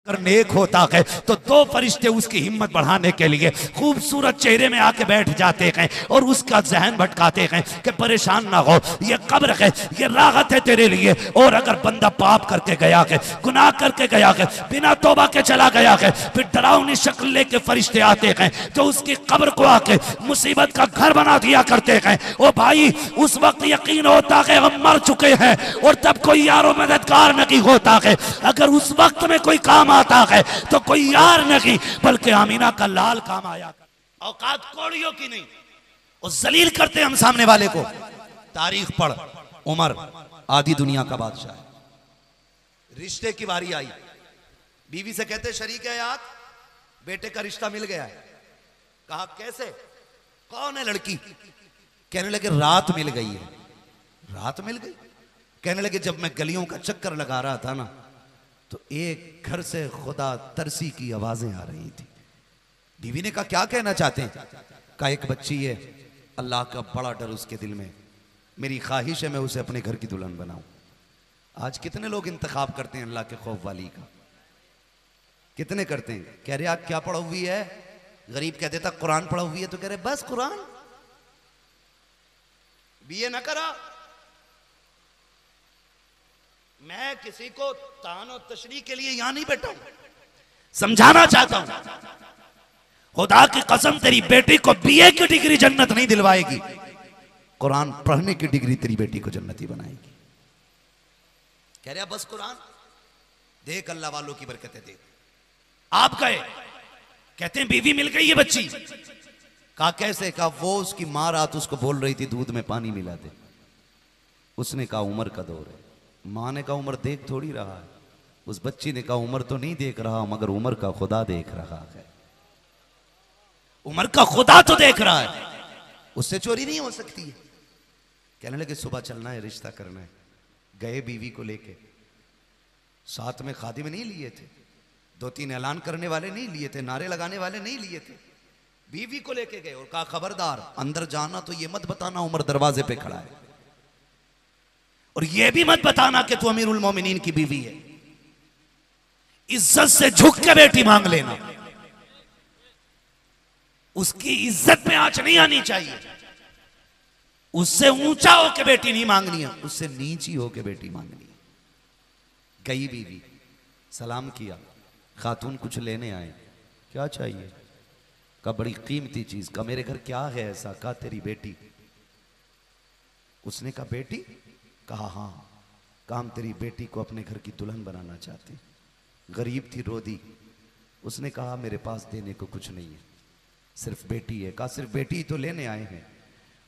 अगर नेक होता है तो दो फरिश्ते उसकी हिम्मत बढ़ाने के लिए खूबसूरत चेहरे में आके बैठ जाते हैं और उसका जहन भटकाते हैं कि परेशान ना हो, ये कब्र है, ये राहत है तेरे लिए। और अगर बंदा पाप करके गया है, गुनाह करके गया है, बिना तौबा के चला गया है, फिर डरावनी शक्ल लेके फरिश्ते आते हैं तो उसकी कब्र को आके मुसीबत का घर बना दिया करते हैं। ओ भाई, उस वक्त यकीन होता है हम मर चुके हैं और तब कोई यारो मददगार नहीं होता है। अगर उस वक्त में कोई काम आता है तो कोई यार नहीं बल्कि आमीना का लाल काम आया। औकात कौड़ियों की नहीं, और जलील करते हम सामने वाले को। तारीख पढ़, उमर आधी दुनिया का बादशाह है, रिश्ते की बारी आई, बीवी से कहते शरीक है यार, बेटे का रिश्ता मिल गया है। कहा कैसे, कौन है लड़की? कहने लगे रात मिल गई है। रात मिल गई? कहने लगे जब मैं गलियों का चक्कर लगा रहा था ना तो एक घर से खुदा तरसी की आवाजें आ रही थी। बीवी ने कहा क्या कहना चाहते हैं? कहा एक बच्ची है, अल्लाह का बड़ा डर उसके दिल में, मेरी ख्वाहिश है मैं उसे अपने घर की दुल्हन बनाऊं। आज कितने लोग इंतखाब करते हैं अल्लाह के खौफ वाली का? कितने करते हैं? कह रहे आप क्या पढ़ा हुई है? गरीब कह देता कुरान पढ़ा हुई है, तो कह रहे बस कुरान, बीए ना करा। मैं किसी को तान और तशरीह के लिए यहां नहीं बैठा हूं, समझाना चाहता हूं। खुदा की कसम तेरी बेटी को बीए की डिग्री जन्नत नहीं दिलवाएगी, कुरान पढ़ने की डिग्री तेरी बेटी को जन्नती बनाएगी। कह रहे बस कुरान देख, अल्लाह वालों की बरकतें देख। आप गए, कहते हैं बीवी मिल गई है बच्ची। कहा कैसे? कहा वो उसकी मां रात उसको बोल रही थी दूध में पानी मिला दे। उसने कहा उम्र का दौर है। मां ने कहा उम्र देख थोड़ी रहा है। उस बच्ची ने कहा उम्र तो नहीं देख रहा मगर उम्र का खुदा देख रहा है। उम्र का खुदा तो देख रहा है, उससे चोरी नहीं हो सकती है। कहने लगे सुबह चलना है, रिश्ता करना है। गए बीवी को लेके, साथ में खादिम नहीं लिए थे, 2-3 ऐलान करने वाले नहीं लिए थे, नारे लगाने वाले नहीं लिए थे। बीवी को लेके गए और कहा खबरदार अंदर जाना तो ये मत बताना उमर दरवाजे पे खड़ा है, और ये भी मत बताना कि तू अमीरुल मोमिनीन की बीवी है। इज्जत से झुक के बेटी मांग लेना, उसकी इज्जत में आंच नहीं आनी चाहिए। उससे ऊंचा होके बेटी नहीं मांगनी है, उससे नीची होके बेटी मांगनी है। गई बीवी, सलाम किया, खातून कुछ लेने आए, क्या चाहिए? कहा बड़ी कीमती चीज। कहा मेरे घर क्या है ऐसा? कहा तेरी बेटी। उसने कहा बेटी? कहा हाँ। कहा हम तेरी बेटी को अपने घर की दुल्हन बनाना चाहते हैं। गरीब थी, रो दी। उसने कहा मेरे पास देने को कुछ नहीं है, सिर्फ बेटी है। कहा सिर्फ बेटी तो लेने आए हैं।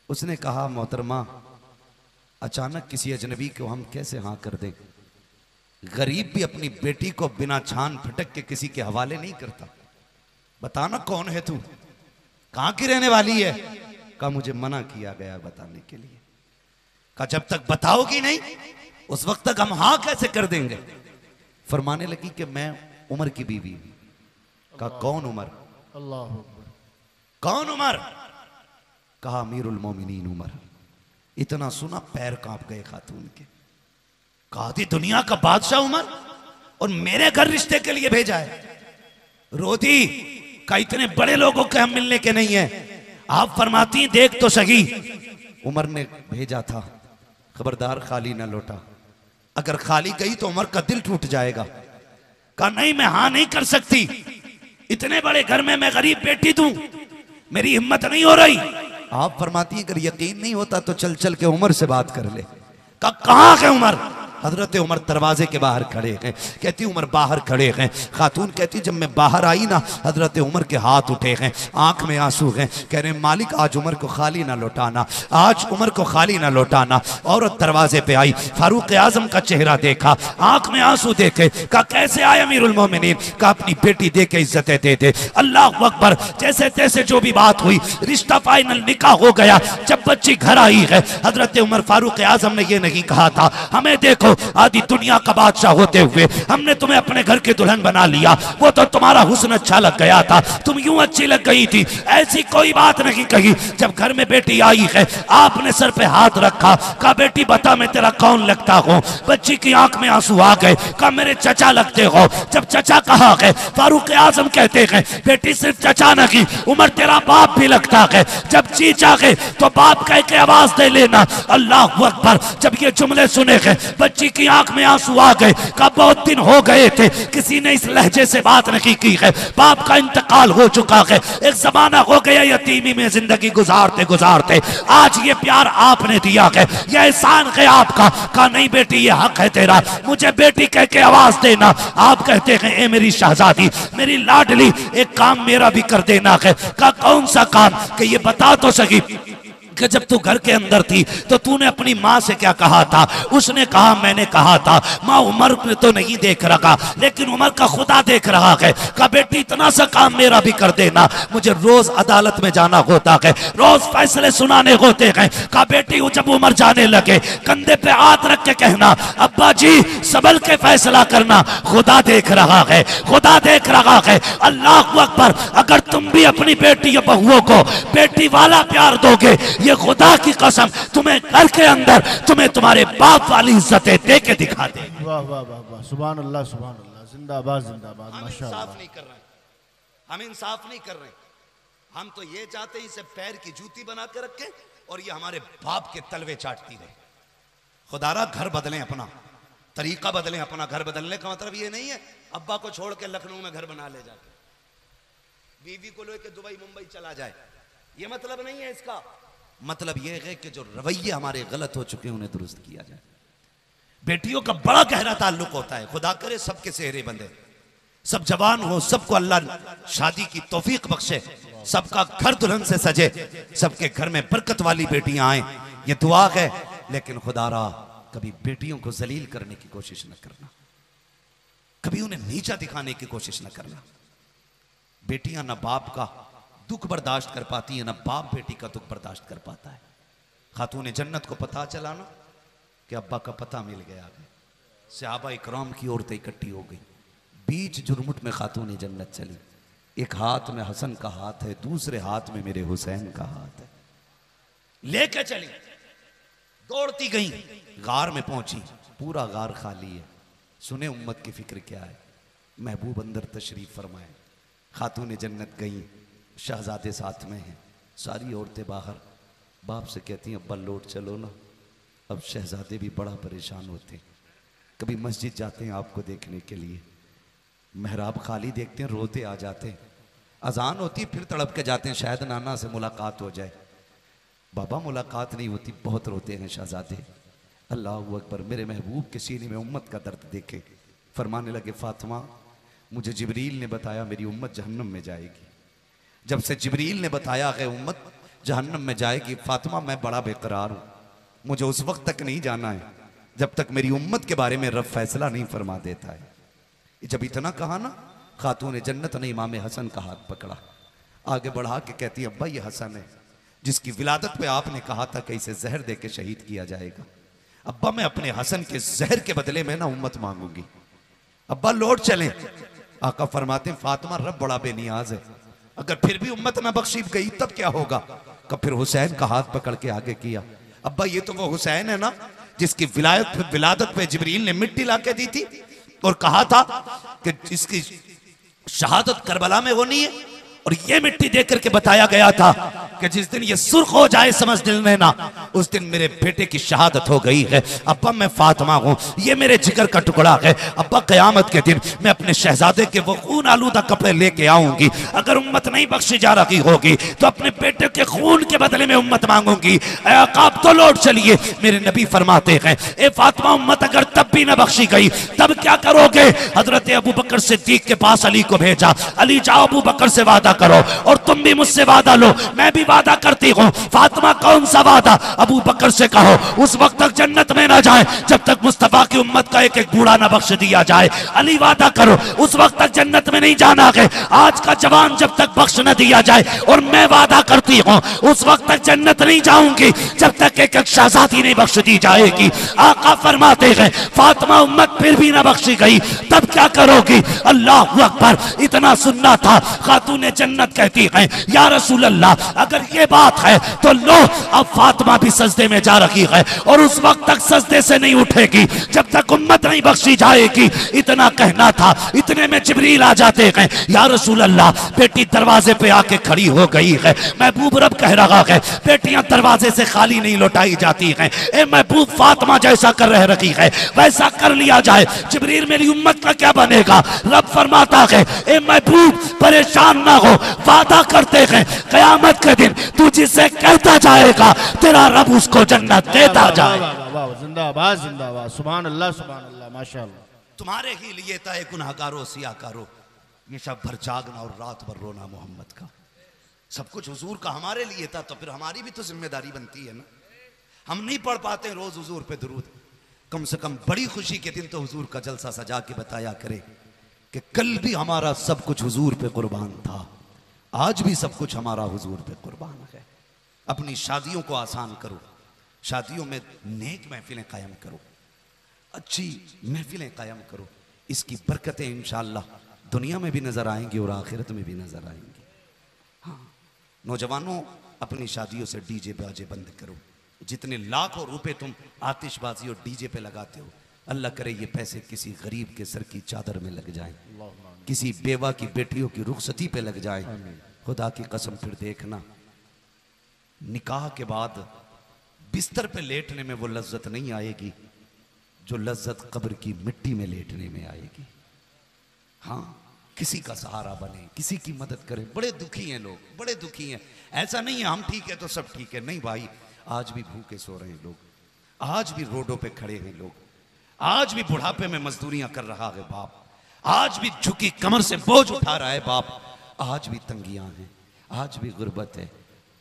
उसने कहा मोहतरमा अचानक किसी अजनबी को हम कैसे हाँ कर दें? गरीब भी अपनी बेटी को बिना छान फटक के किसी के हवाले नहीं करता। बताना कौन है तू, कहां की रहने वाली है? कहा मुझे मना किया गया बताने के लिए। कहा जब तक बताओगी नहीं उस वक्त तक हम हाँ कैसे कर देंगे? फरमाने लगी कि मैं उमर की बीवी। कहा कौन उमर? अल्लाह अकबर। कौन उमर? कहा अमीरुल मोमिनीन उमर। इतना सुना पैर कांप गए खातून के। कहा थी दुनिया का बादशाह उमर और मेरे घर रिश्ते के लिए भेजा है। रोती का इतने बड़े लोगों के हम मिलने के नहीं है। आप फरमाती देख तो सही, उमर ने भेजा था, खबरदार खाली ना लौटा। अगर खाली गई तो उमर का दिल टूट जाएगा। कहा नहीं मैं हां नहीं कर सकती, इतने बड़े घर में मैं गरीब बेटी दूं, मेरी हिम्मत नहीं हो रही। आप फरमाती हैं अगर यकीन नहीं होता तो चल चल के उमर से बात कर ले। कहां है उमर? हजरत उमर दरवाजे के बाहर खड़े हैं। कहती उमर बाहर खड़े हैं। खातून कहती जब मैं बाहर आई ना हजरत उमर के हाथ उठे हैं, आंख में आंसू हैं। कह रहे मालिक आज उमर को खाली ना लौटाना, आज उमर को खाली ना लौटाना। औरत दरवाजे पे आई, फारूक आजम का चेहरा देखा, आंख में आंसू देखे। कहा कैसे आए अमीरुल मोमिनीन? कहा अपनी बेटी दे के इज्जतें दे दे। अल्लाह अकबर। जैसे तैसे जो भी बात हुई, रिश्ता फाइनल, निकाह हो गया। जब बच्ची घर आई है, हजरत उमर फारूक आजम ने यह नहीं कहा था हमें देखो हो आधी दुनिया का बादशाह होते हुए हमने तुम्हें अपने घर की दुल्हन बना लिया। वो तो तुम्हारा हुस्न अच्छा लग गया था, तुम यूं अच्छी लग गई थी, ऐसी कोई बात नहीं कही। जब घर में बेटी आई है आपने सर पे हाथ रखा, कहा बेटी बता मैं तेरा कौन लगता हूँ। बच्ची की आंख में आंसू आ गए, कहा मेरे चचा लगते हो। जब चचा कहा गए फारूक आजम कहते हैं बेटी सिर्फ चचा नहीं उमर तेरा बाप भी लगता है। जब चीचा गए तो बाप कह के आवाज दे लेना अल्लाह अकबर। जब ये जुमले सुने गए बच्ची की आंख में आंसू आ गए, कहा बहुत दिन हो गए थे किसी ने इस लहजे से बात नहीं की है, बाप का इंतकाल हो चुका है, एक जमाना हो गया यतीमी में जिंदगी गुजारते गुजारते, आज ये प्यार आपने दिया है, यह एहसान है आपका। कहा नहीं बेटी ये हक है तेरा, मुझे बेटी कह के आवाज देना। आप कहते हैं ए मेरी शहजादी मेरी लाडली एक काम मेरा भी कर देना है। कहा कौन सा काम, कि ये बता तो सही कि जब तू घर के अंदर थी तो तूने अपनी माँ से क्या कहा था। उसने कहा मैंने कहा था माँ उमर ने तो नहीं देख रहा लेकिन उमर का खुदा देख रहा है। कहा बेटी इतना सा काम मेरा भी कर देना, मुझे रोज अदालत में जाना होता है, रोज फैसले सुनाने होते हैं। कहा बेटी जब उमर जाने लगे कंधे पे हाथ रख के कहना अब्बा जी संभल के फैसला करना, खुदा देख रहा है, खुदा देख रहा है। अल्लाह अकबर। अगर तुम भी अपनी बेटी या बहुओं को बेटी वाला प्यार दोगे ये खुदा की कसम तुम्हें घर के अंदर तुम्हें तुम्हारे बाप वाली इज्जतें दे के दिखा दे। वाह वाह वाह वाह सुभान अल्लाह जिंदाबाद जिंदाबाद। हम इंसाफ नहीं कर रहे हैं, हम इंसाफ नहीं कर रहे, हम तो ये चाहते हैं इसे पैर की जूती बना के रखें और ये हमारे बाप के तलवे चाटती रहे। खुदारा घर बदलें, अपना तरीका बदलें। अपना घर बदलने का मतलब ये नहीं है अब्बा को छोड़ के लखनऊ में घर बना ले जाके बीवी को लेके दुबई मुंबई चला जाए, ये मतलब नहीं है इसका। मतलब यह है कि जो रवैये हमारे गलत हो चुके हैं उन्हें दुरुस्त किया जाए। बेटियों का बड़ा गहरा ताल्लुक होता है, खुदा करे सबके सेहरे बंधे, सब जवान हो, सबको अल्लाह शादी की तौफीक बख्शे, सबका घर दुल्हन से सजे, सबके घर में बरकत वाली बेटियां आए, ये दुआ है। लेकिन खुदारा कभी बेटियों को जलील करने की कोशिश न करना, कभी उन्हें नीचा दिखाने की कोशिश न करना। बेटियां ना बाप का दुख बर्दाश्त कर पाती है, ना बाप बेटी का दुख बर्दाश्त कर पाता है। खातून जन्नत को पता चला ना कि अब्बा का पता मिल गया, सहाबा इकराम की औरतें इकट्ठी हो गई, बीच जुर्मुट में खातून जन्नत चली। एक हाथ में हसन का हाथ है, दूसरे हाथ में मेरे हुसैन का हाथ है, लेके चली, दौड़ती गई, गार में पहुंची, पूरा गार खाली है। सुने उम्मत की फिक्र क्या है, महबूब अंदर तशरीफ फरमाए। खातून जन्नत गई, शहजादे साथ में हैं, सारी औरतें बाहर। बाप से कहती हैं अब्बा लौट चलो ना। अब शहजादे भी बड़ा परेशान होते हैं, कभी मस्जिद जाते हैं आपको देखने के लिए, महराब खाली देखते हैं रोते आ जाते हैं, अजान होती फिर तड़प के जाते हैं शायद नाना से मुलाकात हो जाए। बाबा मुलाकात नहीं होती, बहुत रोते हैं शहजादे। अल्लाह अकबर। मेरे महबूब के सीने में उम्मत का दर्द देखे, फरमाने लगे फातिमा मुझे जिब्रील ने बताया मेरी उम्मत जहन्नम में जाएगी। जब से जिब्रील ने बताया है उम्मत जहन्नम में जाएगी, फातिमा मैं बड़ा बेकरार हूँ, मुझे उस वक्त तक नहीं जाना है जब तक मेरी उम्मत के बारे में रब फैसला नहीं फरमा देता है। जब इतना कहा ना, खातून जन्नत ने इमाम हसन का हाथ पकड़ा, आगे बढ़ा के कहती अब्बा ये हसन है जिसकी विलादत पे आपने कहा था कि इसे जहर दे के शहीद किया जाएगा। अब्बा मैं अपने हसन के जहर के बदले में ना उम्मत मांगूंगी, अब्बा लौट चलें। आका फरमाते फातिमा रब बड़ा बेनियाज है, अगर फिर भी उम्मत ना बख्शी गई तब क्या होगा। कब फिर हुसैन का हाथ पकड़ के आगे किया, अब्बा ये तो वो हुसैन है ना जिसकी विलादत पे जिब्रील ने मिट्टी लाके दी थी और कहा था कि इसकी शहादत करबला में होनी है, और ये मिट्टी देख करके बताया गया था कि जिस दिन ये सुर्ख हो जाए समझ लेना उस दिन मेरे बेटे की शहादत हो गई है। अब्बा मैं फातिमा हूँ, ये मेरे जिगर का टुकड़ा है। अब्बा क़यामत के दिन मैं अपने शहजादे के वो खून आलूदा कपड़े लेके आऊंगी, अगर उम्मत नहीं बख्शी जा रही होगी तो अपने बेटे के खून के बदले में उम्मत मांगूंगी। आप तो लौट चलिए। मेरे नबी फरमाते हैं ए फातिमा उम्मत अगर तब भी न बख्शी गई तब क्या करोगे। हजरत अबू बकर सिद्दीक के पास अली को भेजा, अली जाओ अबू बकर से वादा वादा करो और तुम भी मुझसे वादा लो, मैं भी वादा करती हूँ। फातिमा कौन सा वादा? अबू बकर से कहो उस वक्त तक जन्नत में ना जाए जब तक मुस्तफा की उम्मत का एक एक बूढ़ा ना बख्श दिया जाए। अली वादा करो उस वक्त तक जन्नत में नहीं जाना है आज का जवान जब तक बख्श न दिया जाए। और मैं वादा करती हूँ उस वक्त तक जन्नत नहीं जाऊंगी जब तक एक एक शहजादी नहीं बख्श दी जाएगी। आका फरमाते हैं फातिमा उम्मत फिर भी ना बख्शी गई तब क्या करोगी? अल्लाह अकबर। इतना सुनना था। खातूने जन्नत कहती है या रसूल अल्लाह अगर ये बात है तो लो अब फातिमा भी सजदे में जा रही है और उस वक्त तक सजदे से नहीं उठेगी जब तक उम्मत नहीं बख्शी जाएगी। इतना कहना था। इतने में जिब्रील आ जाते हैं या रसूल अल्लाह बेटी दरवाजे पे आके खड़ी हो गई है। महबूब रब कह रहा है बेटियां दरवाजे से खाली नहीं लौटाई जाती हैं। ए महबूब फातिमा जैसा कर रह रही है वैसा कर लिया जाए। जिब्रील मेरी उम्मत का क्या बनेगा? रब फरमाता है ए महबूब परेशान ना हो, वादा करते हैं कयामत के दिन तू जिसे कहता जाएगा तेरा रब उसको जन्नत देता जाए। जिंदाबाद जिंदाबाद सुभान अल्लाह माशाअल्लाह। तुम्हारे ही लिए तय गुनहगारों सियाकारो ये शब भर जागना और रात भर रोना मोहम्मद का। सब कुछ हुजूर का हमारे लिए था तो फिर हमारी भी तो जिम्मेदारी बनती है ना। हम नहीं पढ़ पाते रोज हुजूर पे दुरूद, कम से कम बड़ी खुशी के दिन तो हुजूर का जलसा सजा के बताया करे कि कल भी हमारा सब कुछ हुजूर पे कुर्बान था, आज भी सब कुछ हमारा हुजूर पे कुर्बान है। अपनी शादियों को आसान करो, शादियों में नेक महफिलें कायम करो, अच्छी महफिलें कायम करो। इसकी बरकतें इंशाअल्लाह दुनिया में भी नजर आएंगी और आखिरत में भी नजर आएंगी। हाँ नौजवानों अपनी शादियों से डीजे बाजे बंद करो। जितने लाखों रुपए तुम आतिशबाजी और डीजे पे लगाते हो अल्लाह करे ये पैसे किसी गरीब के सर की चादर में लग जाएं, किसी बेवा की बेटियों की रुखसती पे लग जाएं। खुदा की कसम फिर देखना निकाह के बाद बिस्तर पे लेटने में वो लज्जत नहीं आएगी जो लज्जत कब्र की मिट्टी में लेटने में आएगी। हाँ किसी का सहारा बने, किसी की मदद करें। बड़े दुखी हैं लोग, बड़े दुखी हैं। ऐसा नहीं है हम ठीक है तो सब ठीक है, नहीं भाई। आज भी भूखे सो रहे हैं लोग, आज भी रोडों पे खड़े हैं लोग, आज भी बुढ़ापे में मजदूरियां कर रहा है बाप, आज भी झुकी कमर से बोझ उठा रहा है बाप, आज भी तंगियां हैं, आज भी गुर्बत है।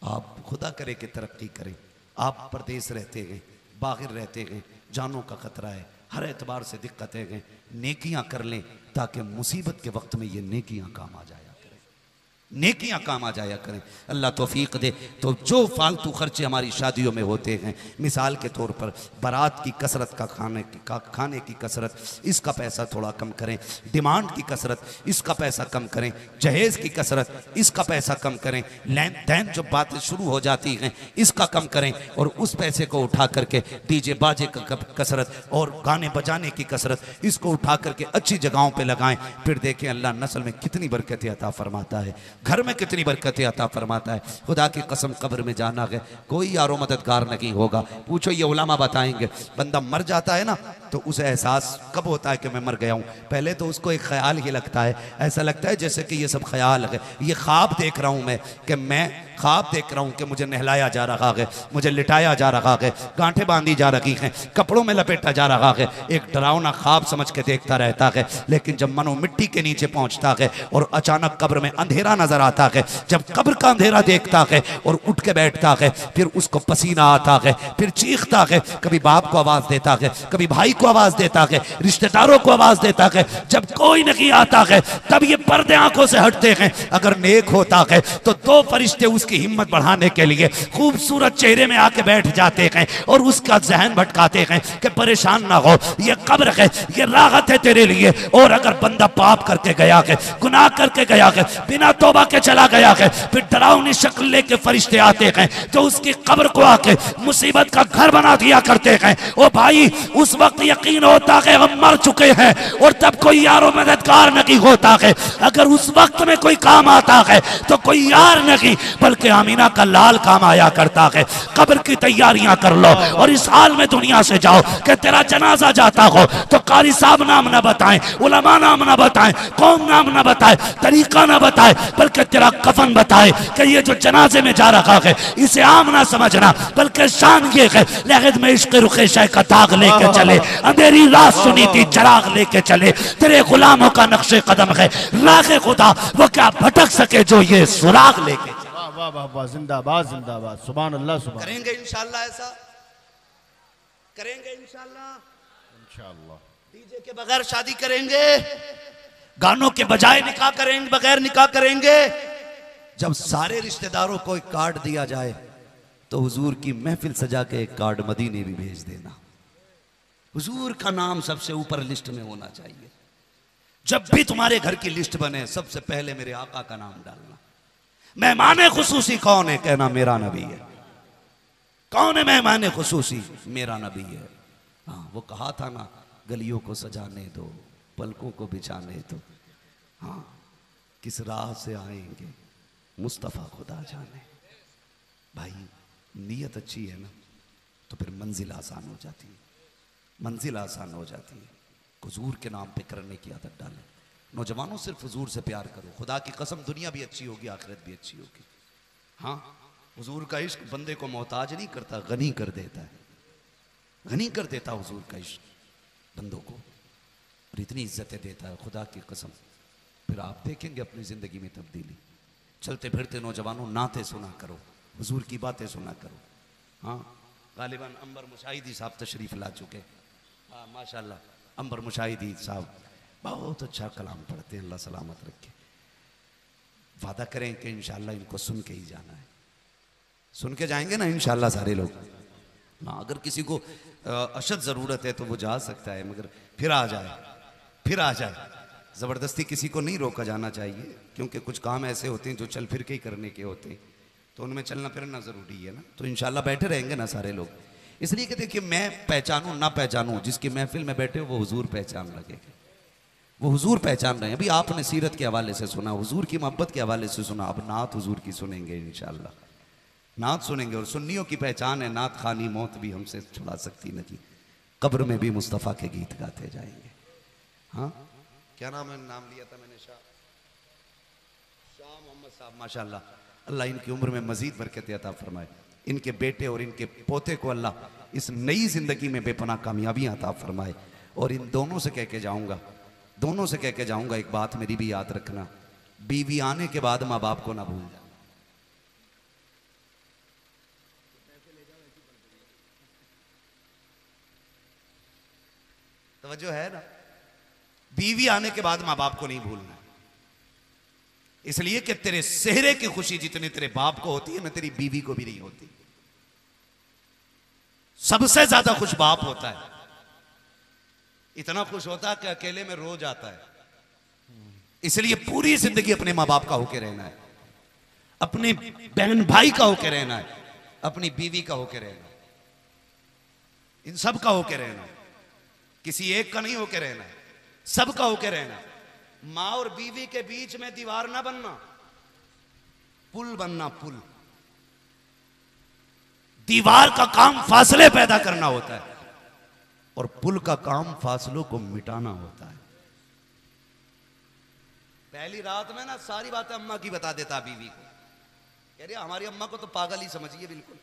आप खुदा करे कि तरक्की करें। आप परदेश रहते हैं, बाहर रहते हैं, जानों का खतरा है, हर एतबार से दिक्कतें हैं। नेकियां कर लें ताकि मुसीबत के वक्त में ये नेकियां काम आ जाया करें, नेकियां काम आ जाया करें। अल्लाह तौफीक दे। तो जो फालतू खर्चे हमारी शादियों में होते हैं, मिसाल के तौर पर बारात की कसरत का खाने की कसरत, इसका पैसा थोड़ा कम करें। डिमांड की कसरत, इसका पैसा कम करें। जहेज की कसरत, इसका पैसा कम करें। लेन देन जो बातें शुरू हो जाती हैं इसका कम करें और उस पैसे को उठा करके डीजे बाजे का कसरत और गाने बजाने की कसरत, इसको उठा करके अच्छी जगहों पर लगाएं। फिर देखें अल्लाह नस्ल में कितनी बरकतें अता फरमाता है, घर में कितनी बरकतें अता फरमाता है। खुदा की कसम कब्र में जाना है कोई यारो मददगार नहीं होगा। पूछो ये उलामा बताएंगे बंदा मर जाता है ना तो उसे एहसास कब होता है कि मैं मर गया हूँ? पहले तो उसको एक ख्याल ही लगता है, ऐसा लगता है जैसे कि ये सब ख्याल है, ये ख्वाब देख रहा हूँ मैं, कि मैं ख्वाब देख रहा हूँ कि मुझे नहलाया जा रहा है, मुझे लिटाया जा रहा है, गांठें बांधी जा रही हैं, कपड़ों में लपेटा जा रहा है। एक डरावना ख्वाब समझ के देखता रहता है। लेकिन जब मनो मिट्टी के नीचे पहुंचता है और अचानक कब्र में अंधेरा नजर आता है, जब कब्र का अंधेरा देखता है और उठ के बैठता है, फिर उसको पसीना आता है, फिर चीखता है, कभी बाप को आवाज देता है, कभी भाई को आवाज देता है, रिश्तेदारों को आवाज देता है। जब कोई नहीं आता है तब ये पर्दे आंखों से हटते हैं। अगर नेक होता है तो दो फरिश्ते उसकी हिम्मत बढ़ाने के लिए खूबसूरत चेहरे में आके बैठ जाते हैं और उसका जहन भटकाते हैं कि परेशान ना हो, ये कब्र है, ये राहत है तेरे लिए। और अगर बंदा पाप करके गया है, गुनाह करके गया है, बिना तौबा के चला गया है, फिर डरावनी शक्ल लेके फरिश्ते आते हैं जो उसकी कब्र को आके मुसीबत का घर बना दिया करते हैं। ओ भाई उस वक्त यकीन होता है हम मर चुके हैं और तब कोई यारो मददगार नहीं होता है। अगर उस वक्त में कोई काम आता है तो कोई यार नहीं बल्कि आमीना का लाल काम आया करता है। कब्र की तैयारियां कर लो और इस हाल में दुनिया से जाओ कि तेरा जनाजा जाता हो तो कारी साहब नाम ना बताएं, उलमा नाम ना बताएं, कौम नाम ना बताए, तरीका ना बताए, बल्कि तेरा कफन बताए कि ये जो जनाजे में जा रहा है इसे आम ना समझना बल्कि शान ये है लहद में इश्क रुखे शाह का दाग लेके चले। अंधेरी रात सुनी थी चराग लेके चले, तेरे गुलामों का नक्शे कदम है रागे खुदा, वो क्या भटक सके जो ये सुराग लेके। वाह वाह वाह वाह, जिंदाबाद जिंदाबाद, सुभान अल्लाह सुभान। करेंगे इंशाल्लाह, ऐसा करेंगे इंशाल्लाह। इंशाल्लाह डीजे के बगैर शादी करेंगे, गानों के बजाय निकाह करेंगे, बगैर निकाह करेंगे। जब सारे रिश्तेदारों को एक कार्ड दिया जाए तो हुजूर की महफिल सजा के एक कार्ड मदीने भी भेज देना। हुजूर का नाम सबसे ऊपर लिस्ट में होना चाहिए। जब भी तुम्हारे घर की लिस्ट बने सबसे पहले मेरे आका का नाम डालना। मेहमान खुसूसी कौन है? कहना मेरा नबी है। कौन है मेहमान खुसूसी? मेरा नबी है। हाँ, वो कहा था ना, गलियों को सजाने दो, पलकों को बिछाने दो। हाँ, किस राह से आएंगे मुस्तफ़ा खुदा जाने। भाई नीयत अच्छी है ना तो फिर मंजिल आसान हो जाती है, मंजिल आसान हो जाती है। हुजूर के नाम पे करने की आदत डालें। नौजवानों सिर्फ हुजूर से प्यार करो, खुदा की कसम दुनिया भी अच्छी होगी, आखिरत भी अच्छी होगी। हाँ, हुजूर का इश्क बंदे को मोहताज नहीं करता, गनी कर देता है, गनी कर देता हुजूर का इश्क बंदों को, और इतनी इज्जतें देता है खुदा की कसम। फिर आप देखेंगे अपनी ज़िंदगी में तब्दीली। चलते फिरते नौजवानों नाते सुना करो, हुजूर की बातें सुना करो। हाँ, गालिबन अंबर मुशाहिदी साहब तशरीफ़ ला चुके। हाँ माशाल्लाह, अंबर मुशाहिदी साहब बहुत अच्छा कलाम पढ़ते हैं, अल्लाह सलामत रखे। वादा करें कि इंशाल्लाह इनको सुन के ही जाना है, सुन के जाएंगे ना इंशाल्लाह सारे लोग। हाँ, अगर किसी को अशद ज़रूरत है तो वो जा सकता है, मगर फिर आ जाए, फिर आ जाए। ज़बरदस्ती किसी को नहीं रोका जाना चाहिए, क्योंकि कुछ काम ऐसे होते हैं जो चल फिर के ही करने के होते हैं, तो उनमें चलना फिरना ज़रूरी है ना। तो इंशाल्लाह बैठे रहेंगे ना सारे लोग। इसलिए कि देखिए, मैं पहचानूँ ना पहचानूँ, जिसकी महफिल में बैठे हो वो हुजूर पहचान लगेगा, वो हुजूर पहचान रहे हैं। अभी आपने सीरत के हवाले से सुना, हुजूर की मोहब्बत के हवाले से सुना, अब नात हुजूर की सुनेंगे इंशाल्लाह, नात सुनेंगे। और सुन्नियों की पहचान है, नात खानी मौत भी हमसे छुड़ा सकती नहीं, कब्र में भी मुस्तफ़ा के गीत गाते जाएंगे। हाँ, क्या नाम है? नाम लिया था मैंने, शाह मोहम्मद साहब, माशाल्लाह। अल्लाह इनकी उम्र में मजीद बरकत अता फरमाए। इनके बेटे और इनके पोते को अल्लाह इस नई जिंदगी में बेपनाह कामयाबियां अता फरमाए। और इन दोनों से कह के जाऊंगा, दोनों से कह के जाऊंगा, एक बात मेरी भी याद रखना, बीवी आने के बाद माँ बाप को ना भूल जाना। तवज्जो है ना? बीवी आने के बाद माँ बाप को नहीं भूलना, इसलिए कि तेरे सेहरे की खुशी जितनी तेरे बाप को होती है ना, तेरी बीवी को भी नहीं होती। सबसे ज्यादा खुश बाप होता है, इतना खुश होता है कि अकेले में रो जाता है। इसलिए पूरी जिंदगी अपने माँ बाप का होके रहना है, अपने बहन भाई का होके रहना है, अपनी बीवी का होके रहना है, इन सब का होके रहना है, किसी एक का नहीं होके रहना है, सब का होके रहना है। माँ और बीवी के बीच में दीवार ना बनना, पुल बनना, पुल। दीवार का काम फासले पैदा करना होता है और पुल का काम फासलों को मिटाना होता है। पहली रात में ना सारी बातें अम्मा की बता देता बीवी को, कह रही हमारी अम्मा को तो पागल ही समझिए बिल्कुल,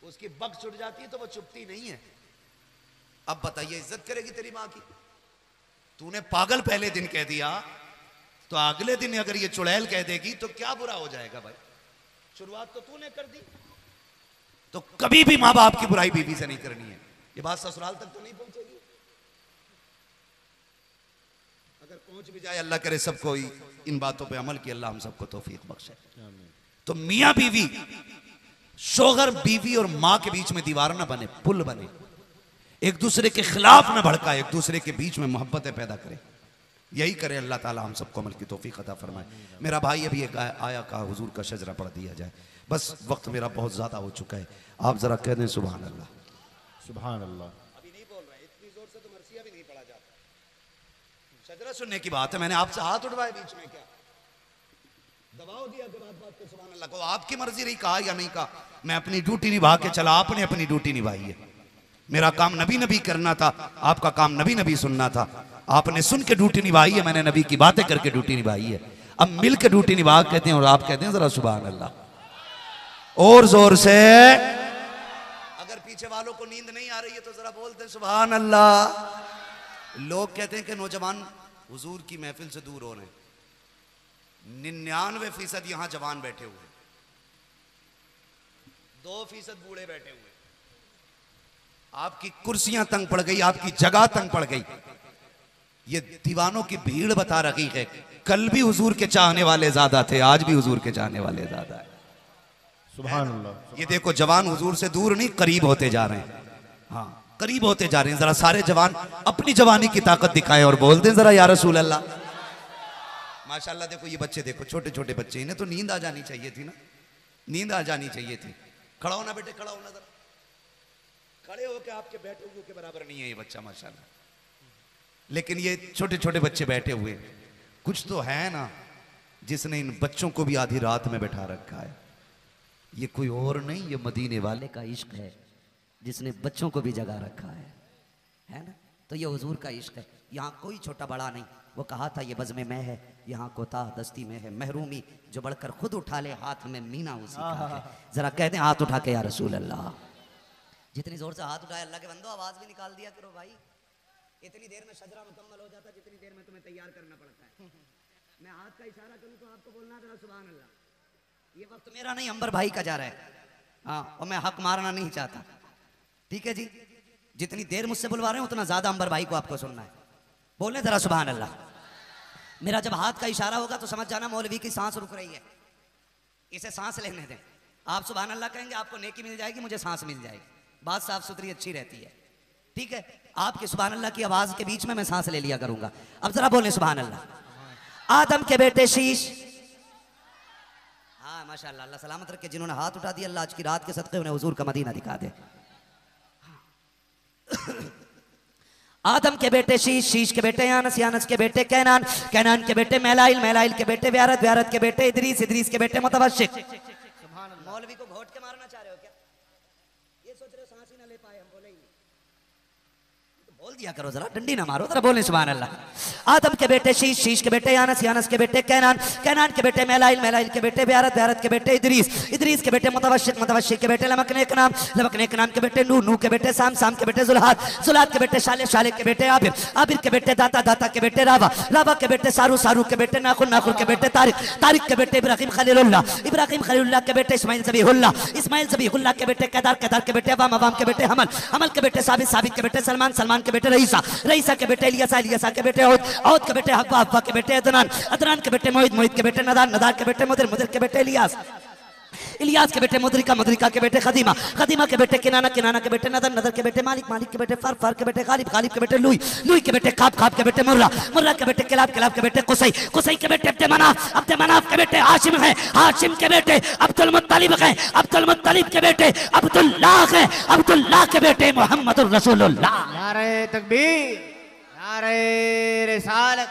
उसकी बक छुट जाती है तो वो चुपती नहीं है। अब बताइए, इज्जत करेगी तेरी माँ की? तूने पागल पहले दिन कह दिया तो अगले दिन अगर ये चुड़ैल कह देगी तो क्या बुरा हो जाएगा भाई? शुरुआत तो तूने कर दी। तो कभी भी मां बाप की बुराई बीवी से नहीं करनी है। ये बात ससुराल तक तो नहीं पहुंचेगी, अगर पहुंच भी जाए अल्लाह करे सबको इन बातों पे अमल की अल्लाह हम सबको तौफीक बख्शे। तो मियां बीवी, शोहर बीवी और मां के बीच में दीवार ना बने, पुल बने, एक दूसरे के खिलाफ ना भड़का, एक दूसरे के बीच में मोहब्बतें पैदा करे। यही करे अल्लाह ताला हम सबको अमल की तौफीक अता फरमाए। मेरा भाई अभी एक आया का हुजूर का शजरा पढ़ दिया जाए, बस वक्त मेरा बहुत ज्यादा हो चुका है, आप जरा कह दें सुभान अल्लाह। सुभान अल्लाह। अभी नहीं बोल रहे, इतनी जोर से तो मरसिया भी नहीं पढ़ा जाता, शजरा सुनने की बात है। मैंने आपसे हाथ उठवाए बीच में, क्या दबाव दिया कि बात पे सुभान अल्लाह को? आपकी मर्जी रही, कहा या नहीं कहा, मैं अपनी ड्यूटी निभा के चला, आपने अपनी ड्यूटी निभाई है। मेरा काम नबी नबी करना था, आपका काम नबी नबी सुनना था। आपने सुन के ड्यूटी निभाई है, मैंने नबी की बातें करके ड्यूटी निभाई है। अब मिल के ड्यूटी निभा कहते हैं और आप कहते हैं जरा सुभान अल्लाह और जोर से। अगर पीछे पीछे वालों को नींद नहीं आ रही है तो जरा बोलते सुभान अल्लाह। लोग कहते हैं कि नौजवान हुजूर की महफिल से दूर हो रहे हैं। 99% यहां जवान बैठे हुए, 2% बूढ़े बैठे हुए। आपकी कुर्सियां तंग पड़ गई, आपकी जगह तंग पड़ गई। ये दीवानों की भीड़ बता रही है, कल भी हुजूर के चाहने वाले ज्यादा थे, आज भी हुजूर के चाहने वाले ज्यादा है। सुभान अल्लाह। ये देखो जवान हुजूर से दूर नहीं, करीब होते जा रहे हैं। हाँ, करीब होते जा रहे हैं। जरा सारे जवान अपनी जवानी की ताकत दिखाएं और बोल दें जरा या रसूल अल्लाह। माशाल्लाह देखो ये बच्चे, देखो छोटे छोटे बच्चे, इन्हें तो नींद आ जानी चाहिए थी ना, नींद आ जानी चाहिए थी। खड़ा होना बेटे, खड़ा होना जरा। खड़े होके आपके बैठे हुए के बराबर नहीं है ये बच्चा माशाल्लाह। लेकिन ये छोटे छोटे बच्चे बैठे हुए, कुछ तो है ना जिसने इन बच्चों को भी आधी रात में बैठा रखा है। ये कोई और नहीं, ये मदीने वाले का इश्क है जिसने बच्चों को भी जगा रखा है ना। तो ये हुजूर का इश्क है। यहाँ कोई छोटा बड़ा नहीं। वो कहा था ये बज़्म में है, यहाँ कोताह दस्ती में है। महरूमी जो बढ़कर खुद उठा ले हाथ में मीना उसी का है। जरा कह दें हाथ उठा के या रसूल अल्लाह। जितनी जोर से हाथ उठाए अल्लाह के बंदो आवाज भी निकाल दिया करो भाई। इतनी देर में शजरा मुकम्मल हो जाता जितनी देर में तुम्हें तैयार करना पड़ता है। मैं हाथ का इशारा करूं तो आपको बोलना जरा सुभान अल्लाह। ये वक्त मेरा नहीं, अंबर भाई का जा रहा है। हाँ, और मैं हक मारना नहीं चाहता, ठीक है जी। जितनी देर मुझसे बुलवा रहे हैं उतना ज्यादा अंबर भाई को आपको सुनना है। बोलने जरा सुभान अल्लाह। मेरा जब हाथ का इशारा होगा तो समझ जाना मौलवी की सांस रुक रही है, इसे सांस लेने दें। आप सुभान अल्लाह कहेंगे आपको नेकी मिल जाएगी, मुझे सांस मिल जाएगी। बात साफ सुथरी अच्छी रहती है, ठीक है। आपके सुभान अल्लाह की आवाज के बीच में मैं सांस ले लिया करूंगा। अब जरा बोले सुभान अल्लाह। आदम के बेटे शीश, हाँ माशाअल्लाह, अल्लाह सलामत रखे। जिन्होंने हाथ उठा दिया अल्लाह आज की रात के सदक़े उन्हें हुजूर का मदीना दिखा दे। आदम के बेटे शीश, शीश के बेटे यानस, यानस के बेटे कैनान, कैनान के बेटे मैलाइल, मैलाइल के बेटे व्यारत, व्यारत के बेटे इदरीस, इदरीस के बेटे मुतवश्शिक। मौलवी को घोट के मारना चाह रहे हो क्या? ये सोच रहे हो सांस ही ना ले पाए हम, बोले ही नहीं। तो बोल दिया करो जरा, डंडी ना मारो, जरा बोले सुभान अल्लाह। आदम के बेटे शीश, शीश के बेटे यानस, यानस के बेटे कैनान, कैनान के बेटे मैलाइल, मैलाइल के बेटे व्यारत, व्यारत के बेटे इदरीस, इदरीस के बेटे मुतवश्शिक, मुतवश्शिक के बेटे लमकने के नाम, लमकने के नाम के बेटे नूह, नूह के बेटे साम, साम के बेटे जुल्हाद, जुल्हाद के बेटे शाले, शाले के बेटे आबिर, आबिर के बेटे दाता, दाता के बेटे रावा, रावा के बेटे सारू, सारू के बेटे नाखुन, नाखुन के बेटे तारिक, तारिक के बेटे इब्राहिम खलीलुल्लाह, इब्राहिम खलीलुल्लाह के बेटे इस्माइल ज़बीहुल्लाह, इस्माइल ज़बीहुल्लाह के बेटे केदार, केदार के बेटे अवाम, अवाम के बेटे हमल, हमल के बेटे साबित, साबित के बेटे सलमान, सलमान के बेटे रईसा, रईसा के बेटे इलियासा, इलियासा के बेटे औद, औद के बेटे हब्बा, हब्बा के बेटे अदनान, अदनान के बेटे मोहित, मोहित के बेटे नदान, नदान के बेटे मुदिर, मुदिर के बेटे इलियास, इलियास के बेटे मुद्रिका, मुद्रिका के बेटे खदीमा, खदीमा के बेटे किनाना, किनाना के बेटे नदर, नदर के बेटे मालिक, मालिक के बेटे फर, फर के बेटे गालिब, गालिब के बेटे लुई, लुई के बेटे खाब, खाब के बेटे मुर्रा, मुर्रा के बेटे किलाब, किलाब के बेटे कुसई, कुसई के बेटे अब्दे मनाफ, अब्दे मनाफ के बेटे हाशिम है, हाशिम के बेटे अब्दुल मुत्तलिब है, अब्दुल मुत्तलिब के बेटे अब्दुल्लाह है, अब्दुल्लाह के बेटे मोहम्मदुर रसूलुल्लाह। नारे तकबीर, नारे रिसालत।